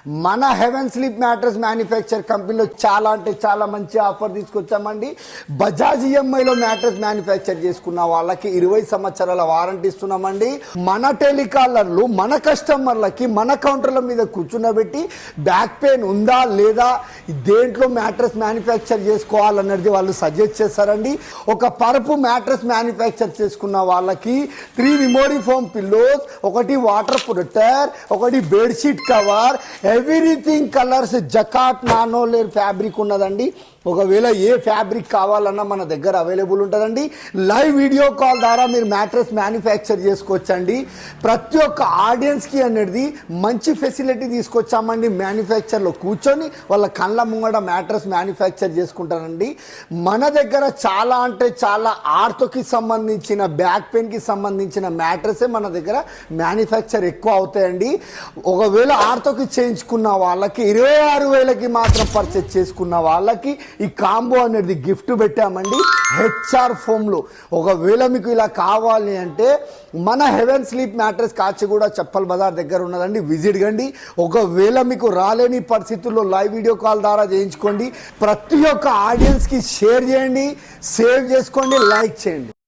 మన heaven sleep mattress manufacture కంపెనీలో చాలా అంటే చాలా మంచి ఆఫర్ తీసుకొచ్చామండి. బజాజ్ ఈఎంఐలో మ్యాట్రెస్ మ్యానుఫ్యాక్చర్ చేసుకున్న వాళ్ళకి 20 సంవత్సరాల వారంటీ ఇస్తున్నామండి. మన టెలికాలర్లు మన కస్టమర్లకి మన కౌంటర్ల మీద కూర్చున్నబెట్టి బ్యాక్ పెయిన్ ఉందా లేదా, దేంట్లో మ్యాట్రెస్ మ్యానుఫ్యాక్చర్ చేసుకోవాలన్నది వాళ్ళు సజెస్ట్ చేస్తారండి. ఒక పరుపు మ్యాట్రెస్ మ్యానుఫ్యాక్చర్ చేసుకున్న వాళ్ళకి 3 మెమోరీ ఫోమ్ పిల్లోస్, ఒకటి వాటర్ ప్రొటెక్టర్, ఒకటి bedsheet cover, everything colours jacquard nano layer fabric ఉన్నదండి. ఒకవేళ ఏ ఫ్యాబ్రిక్ కావాలన్నా మన దగ్గర అవైలబుల్ ఉంటుందండి. లైవ్ వీడియో కాల్ ద్వారా మీరు మ్యాట్రెస్ మ్యానుఫ్యాక్చర్ చేసుకోవచ్చండి. ప్రతి ఒక్క ఆడియన్స్కి అనేది మంచి ఫెసిలిటీ తీసుకొచ్చామండి. మ్యానుఫ్యాక్చర్లో కూర్చొని వాళ్ళ కళ్ళ ముంగడ మ్యాట్రెస్ మ్యానుఫ్యాక్చర్ చేసుకుంటారండి. మన దగ్గర చాలా అంటే చాలా ఆర్థోకి సంబంధించిన, బ్యాక్ పెయిన్కి సంబంధించిన మ్యాట్రెసే మన దగ్గర మ్యానుఫ్యాక్చర్ ఎక్కువ అవుతాయండి. ఒకవేళ ఆర్థోకి చేయించుకున్న వాళ్ళకి 26,000కి మాత్రం పర్చేజ్ చేసుకున్న వాళ్ళకి ఈ కాంబో అనేది గిఫ్ట్ పెట్టామండి హెచ్ఆర్ ఫోమ్లో. ఒకవేళ మీకు ఇలా కావాలి అంటే మన heaven sleep mattress Kacheguda Chappal Bazaar దగ్గర ఉన్నదండి, విజిట్ కండి. ఒకవేళ మీకు రాలేని పరిస్థితుల్లో లైవ్ వీడియో కాల్ ద్వారా చేయించుకోండి. ప్రతి ఒక్క ఆడియన్స్కి షేర్ చేయండి, సేవ్ చేసుకోండి, లైక్ చేయండి.